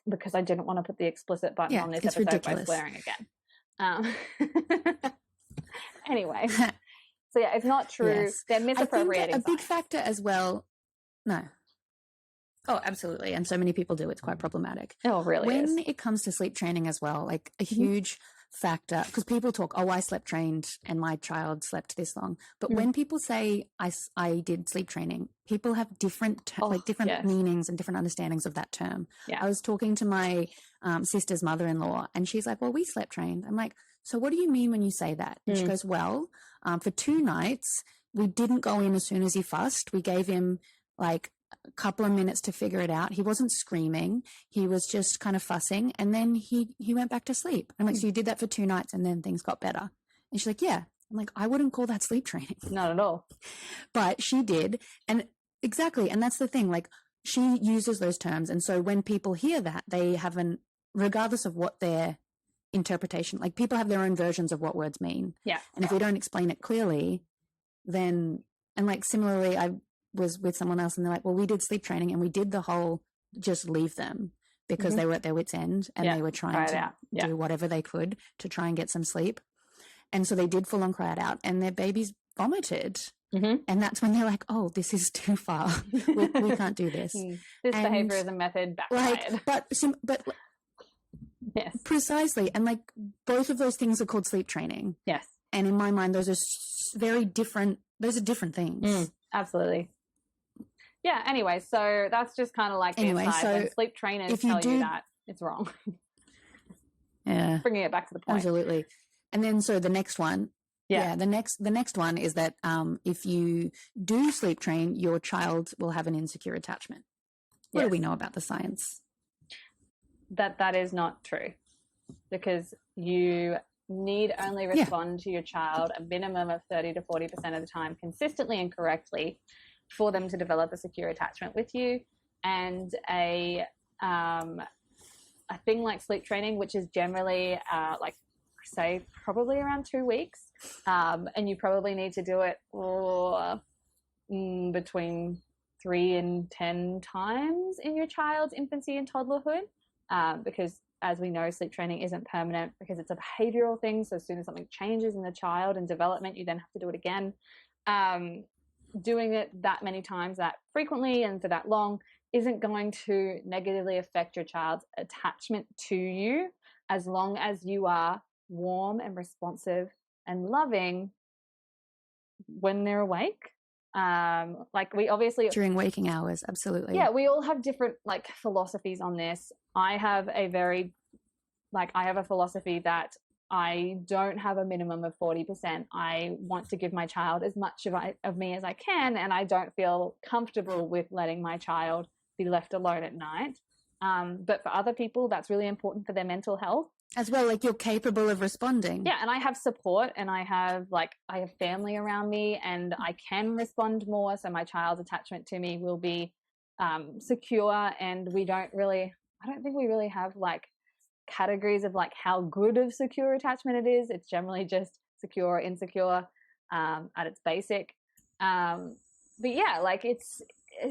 Because I didn't want to put the explicit button on this episode ridiculous. By swearing again. Anyway, so it's not true. Yes. They're misappropriating. I think a big factor as well. No. Oh, absolutely. And so many people do. It's quite problematic. Oh, really? When it comes to sleep training as well, a huge factor, because people talk, I slept trained and my child slept this long. But when people say I did sleep training, people have different meanings and different understandings of that term. Yeah. I was talking to my sister's mother-in-law and she's like, well, we slept trained. I'm like, so what do you mean when you say that? And she goes, well, for 2 nights, we didn't go in as soon as he fussed. We gave him a couple of minutes to figure it out. He wasn't screaming. He was just kind of fussing. And then he went back to sleep. I'm like, so you did that for 2 nights and then things got better? And she's like, yeah. I'm like, I wouldn't call that sleep training. Not at all. But she did. And exactly. And that's the thing. Like, she uses those terms. And so when people hear that, they haven't, regardless of what their interpretation, like people have their own versions of what words mean. Yeah. And if we don't explain it clearly, then, and like similarly, I was with someone else and they're like, well, we did sleep training and we did the whole just leave them because they were at their wits' end and they were trying to do whatever they could to try and get some sleep. And so they did full on cry it out and their babies vomited. And that's when they're like, oh, this is too far. We can't do this. This behavior is a method backfired. Like, but yes, precisely. And like both of those things are called sleep training. Yes. And in my mind, those are very different. Those are different things. Absolutely. Yeah. Anyway, so that's just kind of like the aside. So when sleep trainers tell you that, it's wrong. Yeah. Bringing it back to the point. Absolutely. And then so the next one. Yeah. The next one is that if you do sleep train, your child will have an insecure attachment. What do we know about the science? That is not true, because you need only respond to your child a minimum of 30 to 40% of the time consistently and correctly for them to develop a secure attachment with you. And a thing like sleep training, which is generally like say probably around 2 weeks, and you probably need to do it between 3 and 10 times in your child's infancy and toddlerhood, because as we know, sleep training isn't permanent because it's a behavioral thing. So as soon as something changes in the child and development, you then have to do it again. Doing it that many times, that frequently and for that long, isn't going to negatively affect your child's attachment to you as long as you are warm and responsive and loving when they're awake. Like we obviously during waking hours, absolutely. Yeah, we all have different like philosophies on this. I have a philosophy that I don't have a minimum of 40%. I want to give my child as much of me as I can, and I don't feel comfortable with letting my child be left alone at night. But for other people, that's really important for their mental health as well. Like you're capable of responding. Yeah, and I have support, and I have family around me, and I can respond more. So my child's attachment to me will be secure, and I don't think we really have like categories of like how good of secure attachment it is. It's generally just secure or insecure at its basic. But yeah, like it's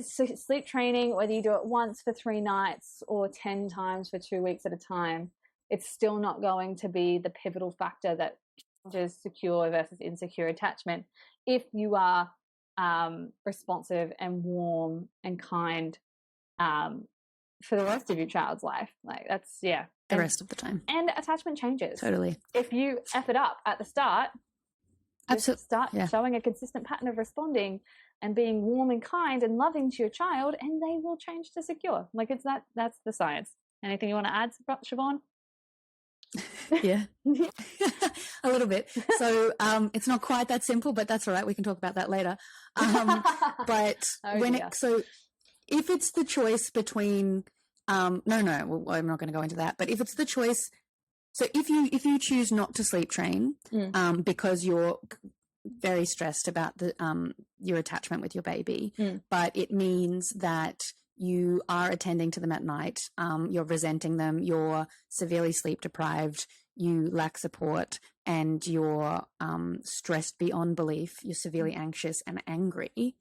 sleep training, whether you do it once for 3 nights or 10 times for 2 weeks at a time, it's still not going to be the pivotal factor that changes secure versus insecure attachment if you are responsive and warm and kind for the rest of your child's life. Like that's, the rest of the time. And attachment changes. Totally. If you F it up at the start, absolutely, start showing a consistent pattern of responding and being warm and kind and loving to your child, and they will change to secure. Like that's the science. Anything you want to add, Siobhan? Yeah. A little bit. So it's not quite that simple, but that's all right. We can talk about that later. But so if it's the choice between well, I'm not going to go into that, but if it's the choice, so if you choose not to sleep train because you're very stressed about your attachment with your baby, but it means that you are attending to them at night, you're resenting them, you're severely sleep deprived, you lack support, and you're stressed beyond belief, you're severely anxious and angry,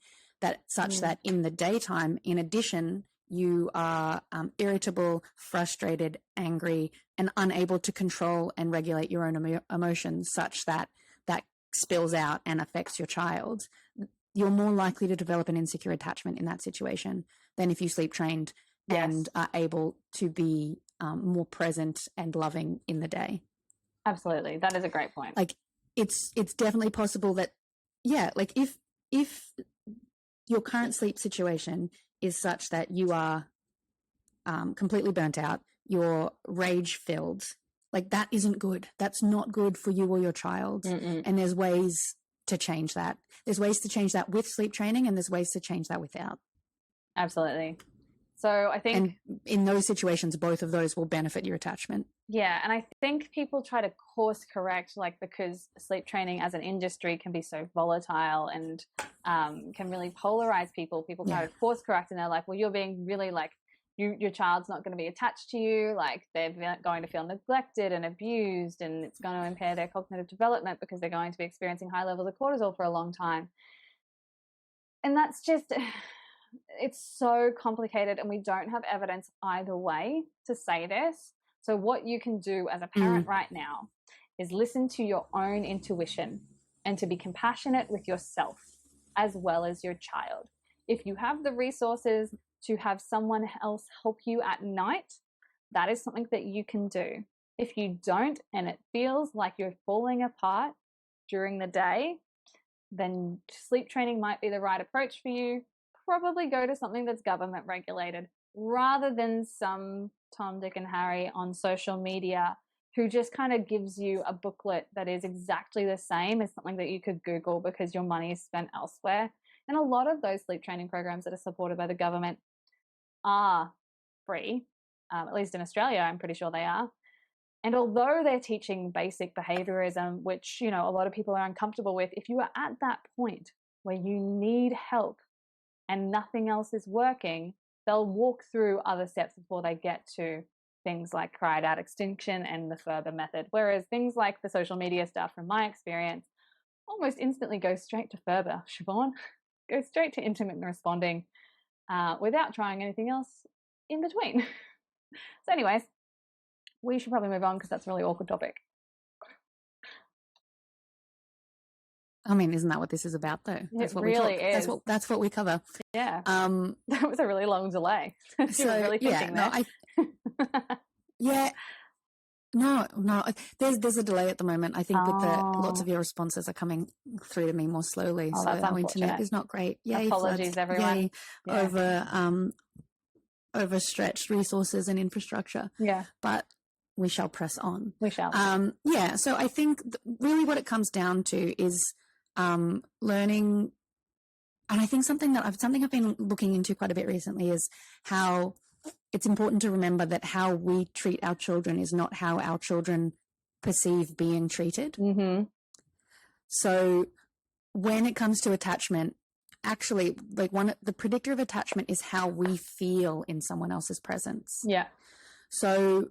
such that in the daytime, in addition, you are irritable, frustrated, angry, and unable to control and regulate your own emotions, such that spills out and affects your child, you're more likely to develop an insecure attachment in that situation than if you sleep trained and are able to be more present and loving in the day. Absolutely. That is a great point. Like it's definitely possible that, like if your current sleep situation is such that you are completely burnt out, you're rage filled, like that isn't good. That's not good for you or your child. And there's ways to change that. There's ways to change that with sleep training, and there's ways to change that without. Absolutely. So I think, and in those situations, both of those will benefit your attachment. yeah, and I think people try to course correct, like, because sleep training as an industry can be so volatile and can really polarize people. People try to course correct, and they're like, well, you're being really like, your child's not going to be attached to you, like they're going to feel neglected and abused, and it's going to impair their cognitive development because they're going to be experiencing high levels of cortisol for a long time. And that's just, it's so complicated, and we don't have evidence either way to say this. So what you can do as a parent right now is listen to your own intuition and to be compassionate with yourself as well as your child. If you have the resources to have someone else help you at night, that is something that you can do. If you don't, and it feels like you're falling apart during the day, then sleep training might be the right approach for you. Probably go to something that's government regulated rather than some Tom, Dick, and Harry on social media who just kind of gives you a booklet that is exactly the same as something that you could Google because your money is spent elsewhere. And a lot of those sleep training programs that are supported by the government are free, at least in Australia, I'm pretty sure they are. And although they're teaching basic behaviorism, which, you know, a lot of people are uncomfortable with, if you are at that point where you need help and nothing else is working, they'll walk through other steps before they get to things like cried out extinction and the further method. Whereas things like the social media stuff, from my experience, almost instantly go straight to further, Siobhan, go straight to intermittent responding without trying anything else in between. So anyways, we should probably move on because that's a really awkward topic. I mean, isn't that what this is about, though? That's what really is. That's what we cover. Yeah. That was a really long delay. So really thinking no, there's a delay at the moment. I think that lots of your responses are coming through to me more slowly. Oh, so our internet is not great. Yay, apologies, everyone. Yay, overstretched resources and infrastructure. Yeah, but we shall press on. We shall. So I think really what it comes down to is learning, and I think something I've been looking into quite a bit recently is how it's important to remember that how we treat our children is not how our children perceive being treated. Mm-hmm. So when it comes to attachment, actually, like the predictor of attachment is how we feel in someone else's presence. Yeah. So,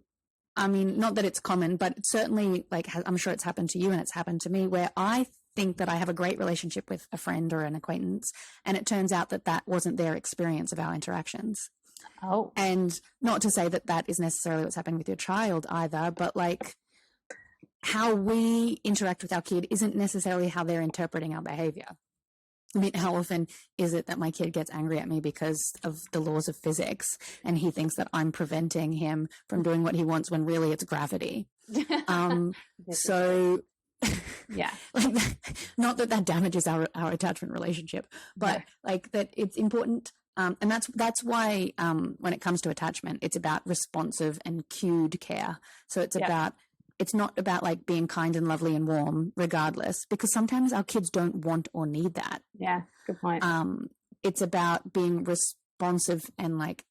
I mean, not that it's common, but certainly, like, I'm sure it's happened to you and it's happened to me, where I think that I have a great relationship with a friend or an acquaintance, and it turns out that that wasn't their experience of our interactions. Oh. And not to say that that is necessarily what's happening with your child either, but like how we interact with our kid isn't necessarily how they're interpreting our behavior. I mean, how often is it that my kid gets angry at me because of the laws of physics and he thinks that I'm preventing him from doing what he wants when really it's gravity? So yeah, like not that damages our attachment relationship, but like that it's important. And that's why when it comes to attachment, it's about responsive and cued care. So it's not about like being kind and lovely and warm regardless, because sometimes our kids don't want or need that. Yeah, good point. It's about being responsive and like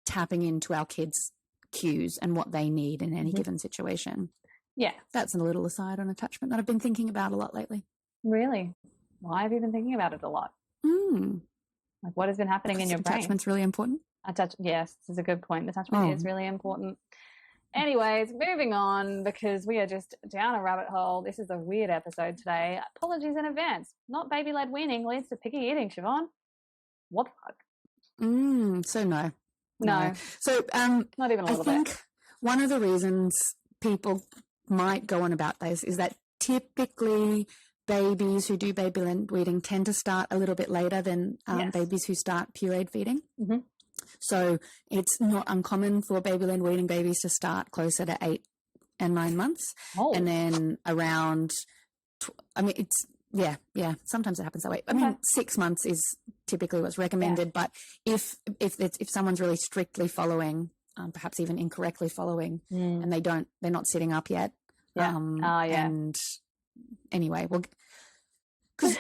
tapping into our kids' cues and what they need in any given situation. Yeah. That's a little aside on attachment that I've been thinking about a lot lately. Really? Why have you been thinking about it a lot? Like what has been happening in your brain? Attachment's really important. Yes, this is a good point. Attachment is really important. Anyways, moving on, because we are just down a rabbit hole. This is a weird episode today. Apologies in advance. Not baby-led weaning leads to picky eating, Siobhan. What the fuck? So no. So not even a little bit. I think one of the reasons people might go on about this is that typically babies who do baby-led weaning tend to start a little bit later than babies who start pureed feeding. Mm-hmm. So it's not uncommon for baby-led weaning babies to start closer to 8 and 9 months. And then around, sometimes it happens that way. I mean, 6 months is typically what's recommended, but if someone's really strictly following, perhaps even incorrectly following, and they're not sitting up yet. And anyway, well, because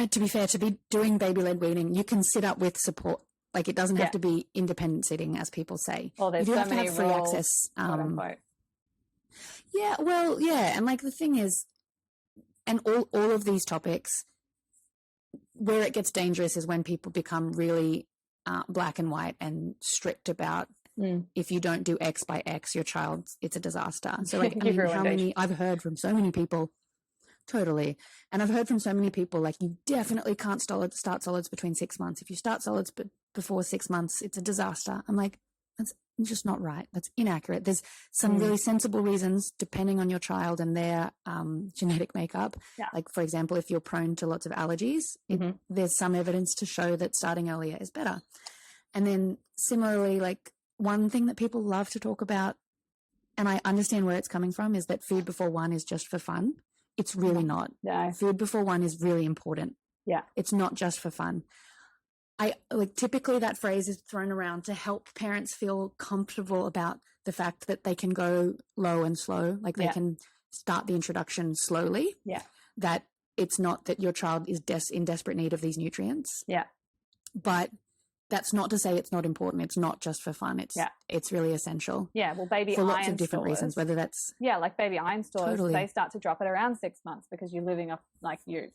to be fair, to be doing baby-led weaning, you can sit up with support Like, it doesn't have to be independent sitting, as people say. Well, there's you do so have to many have free rules, access. quote unquote. Yeah, well, yeah. And like the thing is, and all of these topics, where it gets dangerous is when people become really black and white and strict about if you don't do X by X, your child, it's a disaster. So like, I mean, I've heard from so many people, totally. And I've heard from so many people, like, you definitely can't start solids between 6 months. If you start solids before 6 months, it's a disaster. I'm like, that's just not right. That's inaccurate. There's some really sensible reasons depending on your child and their genetic makeup. Yeah. Like, for example, if you're prone to lots of allergies, there's some evidence to show that starting earlier is better. And then similarly, like, one thing that people love to talk about, and I understand where it's coming from, is that food before 1 is just for fun. It's really not. No. Food before 1 is really important. Yeah. It's not just for fun. Typically that phrase is thrown around to help parents feel comfortable about the fact that they can go low and slow, like they can start the introduction slowly. Yeah. That it's not that your child is in desperate need of these nutrients. Yeah. But that's not to say it's not important. It's not just for fun. It's really essential. Yeah, well, baby for iron lots of different stores, reasons, whether that's like baby iron stores, they start to drop at around 6 months because you're living off like your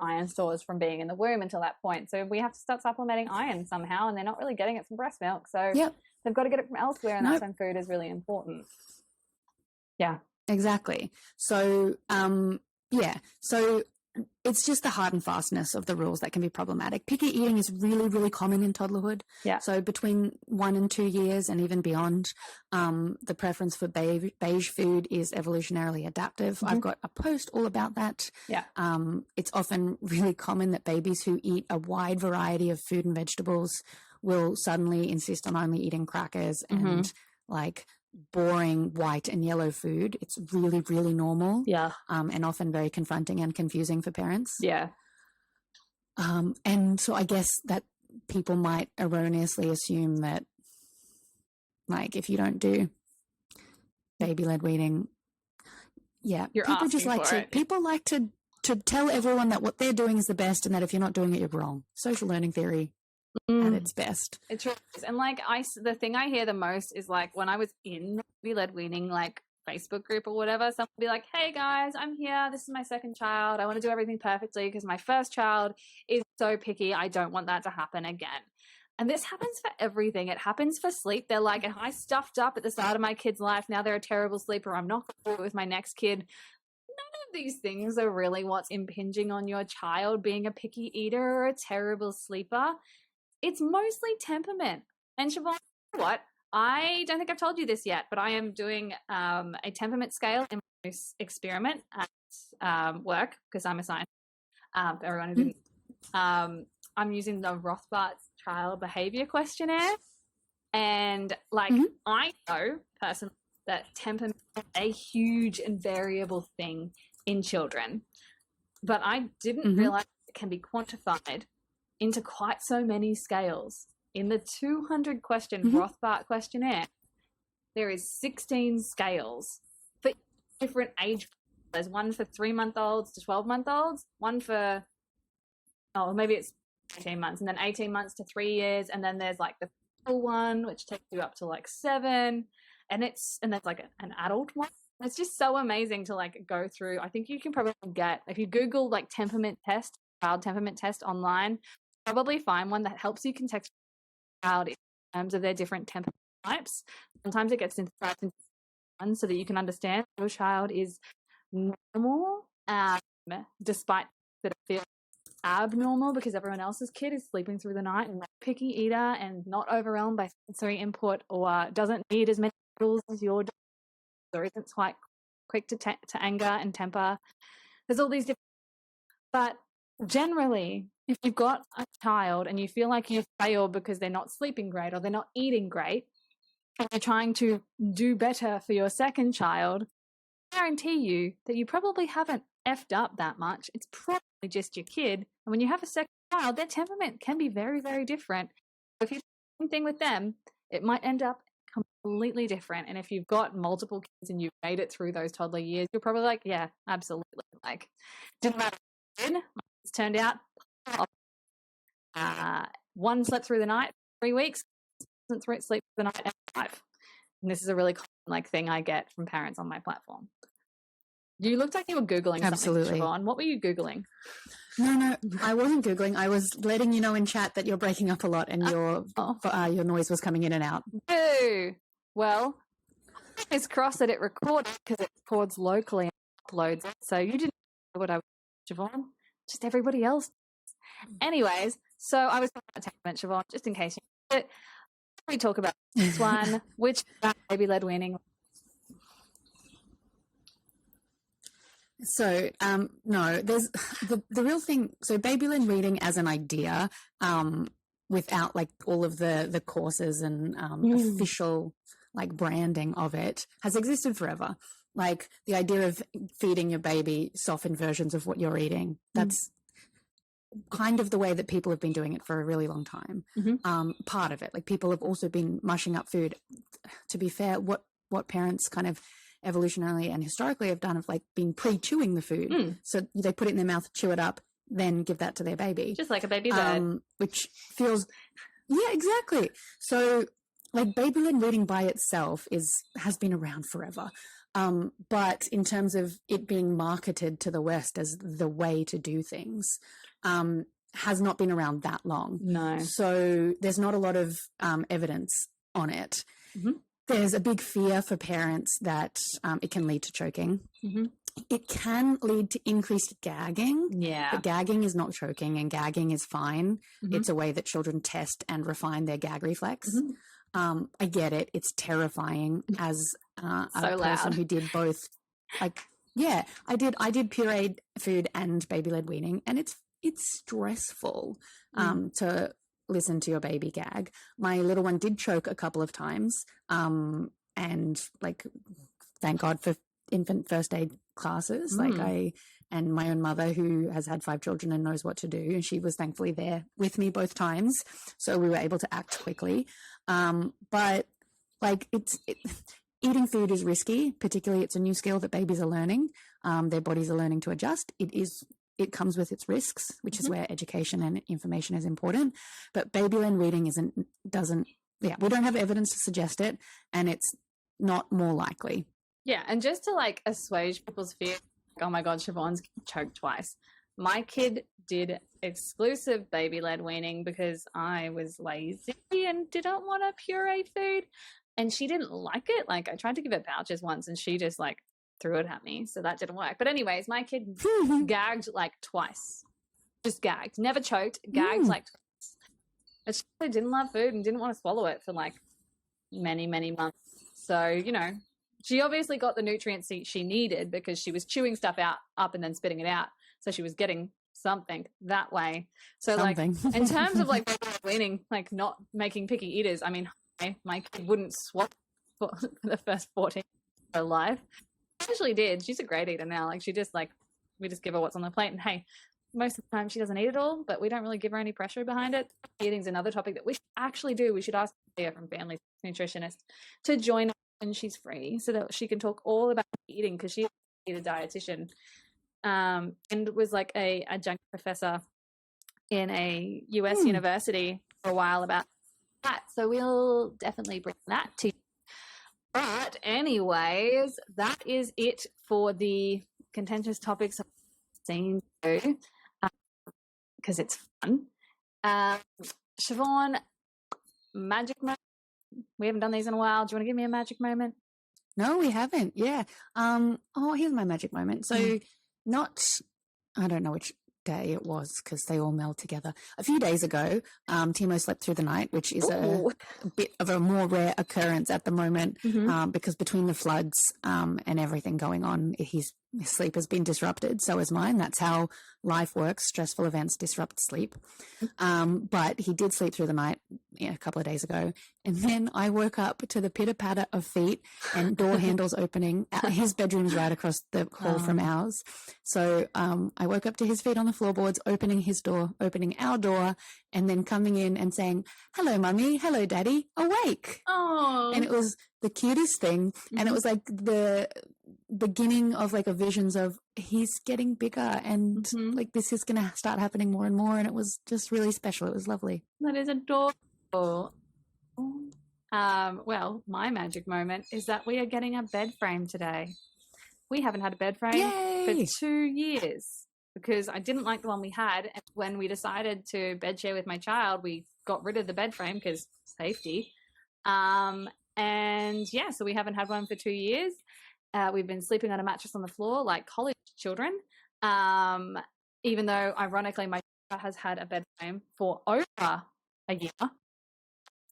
iron stores from being in the womb until that point. So we have to start supplementing iron somehow, and they're not really getting it from breast milk. So they've got to get it from elsewhere, and that's when food is really important. Yeah, exactly. So so it's just the hard and fastness of the rules that can be problematic. Picky eating is really, really common in toddlerhood. Yeah. So between 1 and 2 years and even beyond, the preference for beige food is evolutionarily adaptive. I've got a post all about that. Yeah. It's often really common that babies who eat a wide variety of food and vegetables will suddenly insist on only eating crackers and like boring white and yellow food. It's really, really normal. Yeah. And often very confronting and confusing for parents. Yeah. And so I guess that people might erroneously assume that, like, if you don't do baby-led weaning, people like to tell everyone that what they're doing is the best and that if you're not doing it, you're wrong. Social learning theory at its best. It really is. And like the thing I hear the most is like when I was in the baby-led weaning like Facebook group or whatever, someone would be like, hey guys, I'm here, this is my second child, I want to do everything perfectly because my first child is so picky, I don't want that to happen again. And this happens for everything. It happens for sleep. They're like, if I stuffed up at the start of my kid's life, now they're a terrible sleeper, I'm not going to do it with my next kid. None of these things are really what's impinging on your child being a picky eater or a terrible sleeper. It's mostly temperament. And Siobhan, you know what? I don't think I've told you this yet, but I am doing a temperament scale in my experiment at work because I'm a scientist. For everyone who didn't, I'm using the Rothbart's Child Behavior Questionnaire. And like I know personally that temperament is a huge and variable thing in children, but I didn't realize it can be quantified into quite so many scales. In the 200 question Rothbart questionnaire, there is 16 scales for different age. There's one for 3-month-olds to 12-month-olds, one for, maybe it's 18 months, and then 18 months to 3 years, and then there's like the full one, which takes you up to like 7, and there's like an adult one. It's just so amazing to like go through. I think you can probably get, if you Google like temperament test, child temperament test online, probably find one that helps you contextualize child in terms of their different temperament types. Sometimes it gets synthesized into one so that you can understand your child is normal, despite that it feels abnormal because everyone else's kid is sleeping through the night and picky eater and not overwhelmed by sensory input or doesn't need as many rules as your dog or isn't quite quick to anger and temper. There's all these different, but generally, if you've got a child and you feel like you've failed because they're not sleeping great or they're not eating great, and you're trying to do better for your second child, I guarantee you that you probably haven't effed up that much. It's probably just your kid. And when you have a second child, their temperament can be very, very different. If you do the same thing with them, it might end up completely different. And if you've got multiple kids and you've made it through those toddler years, you're probably like, yeah, absolutely. Like, didn't matter. It's turned out one slept through the night, 3 weeks, doesn't sleep the night and 5. And this is a really common thing I get from parents on my platform. You looked like you were Googling Absolutely. something, Siobhan. What were you Googling? No, I wasn't Googling. I was letting you know in chat that you're breaking up a lot and your noise was coming in and out. Oh, well, it's cross that it recorded because it records locally and uploads it. So you didn't know what I was doing, Siobhan. Just everybody else. Anyways, so I was talking about attachment, Siobhan, just in case you missed it. We talk about this one, which is baby-led weaning. So, no, there's the real thing. So baby-led weaning as an idea, without all of the courses and official branding of it, has existed forever. The idea of feeding your baby softened versions of what you're eating, that's kind of the way that people have been doing it for a really long time. Part of it, people have also been mushing up food. To be fair, what parents kind of evolutionarily and historically have done of been pre-chewing the food. So they put it in their mouth, chew it up, then give that to their baby. Just like a baby bird. Which feels, yeah, exactly. So baby-led weaning by itself has been around forever. But in terms of it being marketed to the West as the way to do things, has not been around that long. No. So there's not a lot of evidence on it. There's a big fear for parents that it can lead to choking. It can lead to increased gagging. Yeah. But gagging is not choking, and gagging is fine. It's a way that children test and refine their gag reflex. I get it. It's terrifying as a person who did both. I did pureed food and baby-led weaning, and it's stressful to listen to your baby gag. My little one did choke a couple of times, and thank God for infant first aid classes. And my own mother, who has had 5 children and knows what to do, and she was thankfully there with me both times, so we were able to act quickly. But eating food is risky, particularly it's a new skill that babies are learning. Their bodies are learning to adjust. It comes with its risks, which is where education and information is important. But baby-led weaning we don't have evidence to suggest it, and it's not more likely. Yeah, and just to assuage people's fear, oh my God, Siobhan's choked twice. My kid did exclusive baby-led weaning because I was lazy and didn't want to puree food, and she didn't like it. I tried to give her pouches once, and she just threw it at me, so that didn't work. But anyways, my kid gagged twice. Just gagged, never choked, gagged twice. But she didn't love food and didn't want to swallow it for many, many months. So, she obviously got the nutrients she needed because she was chewing stuff up and then spitting it out. So she was getting something that way. So in terms of weaning, not making picky eaters, I mean, my kid wouldn't swallow for the first 14 of her life. She actually did. She's a great eater now. She just we just give her what's on the plate, and hey, most of the time she doesn't eat it all, but we don't really give her any pressure behind it. Eating's another topic that we should actually do. We should ask Leah from Family Nutritionist to join us, and she's free so that she can talk all about eating, because she's a dietitian and was a adjunct professor in a US university for a while about that. So we'll definitely bring that to you. But anyways, that is it for the contentious topics of scene 2, because it's fun. Siobhan, magic moment. We haven't done these in a while. Do you want to give me a magic moment? No, we haven't. Yeah. Here's my magic moment. So I don't know which day it was because they all meld together. A few days ago, Timo slept through the night, which is a bit of a more rare occurrence at the moment, because between the floods and everything going on, his sleep has been disrupted. So is mine. That's how life works. Stressful events disrupt sleep. But he did sleep through the night a couple of days ago. And then I woke up to the pitter-patter of feet and door handles opening. His bedroom's right across the hall from ours. So I woke up to his feet on the floorboards, opening his door, opening our door, and then coming in and saying, "Hello, Mummy. Hello, Daddy. Awake." Oh. And it was the cutest thing. And it was the beginning of a visions of he's getting bigger and this is going to start happening more and more. And it was just really special. It was lovely. That is adorable. Oh. Well, my magic moment is that we are getting a bed frame today. We haven't had a bed frame for 2 years because I didn't like the one we had. And when we decided to bed share with my child, we got rid of the bed frame because safety. And yeah, so we haven't had one for 2 years. We've been sleeping on a mattress on the floor like college children. Even though, ironically, my child has had a bed frame for over a year.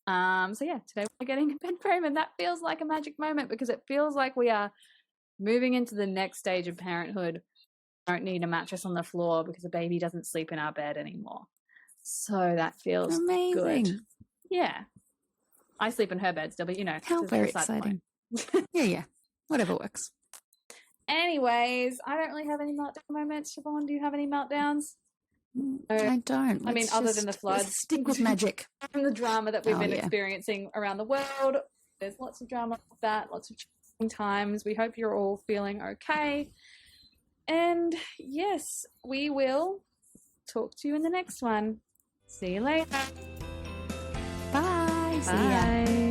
So yeah, today we're getting a bed frame, and that feels like a magic moment because it feels like we are moving into the next stage of parenthood. We don't need a mattress on the floor because a baby doesn't sleep in our bed anymore. So that feels amazing. Good. Yeah. I sleep in her bed still, but how very exciting. Yeah. Whatever works. Anyways, I don't really have any meltdown moments. Siobhan, do you have any meltdowns? I don't. I mean, other than the floods. Stick with magic. And the drama that we've been experiencing around the world. There's lots of drama like that, lots of challenging times. We hope you're all feeling okay. And yes, we will talk to you in the next one. See you later. Bye. Bye. See ya.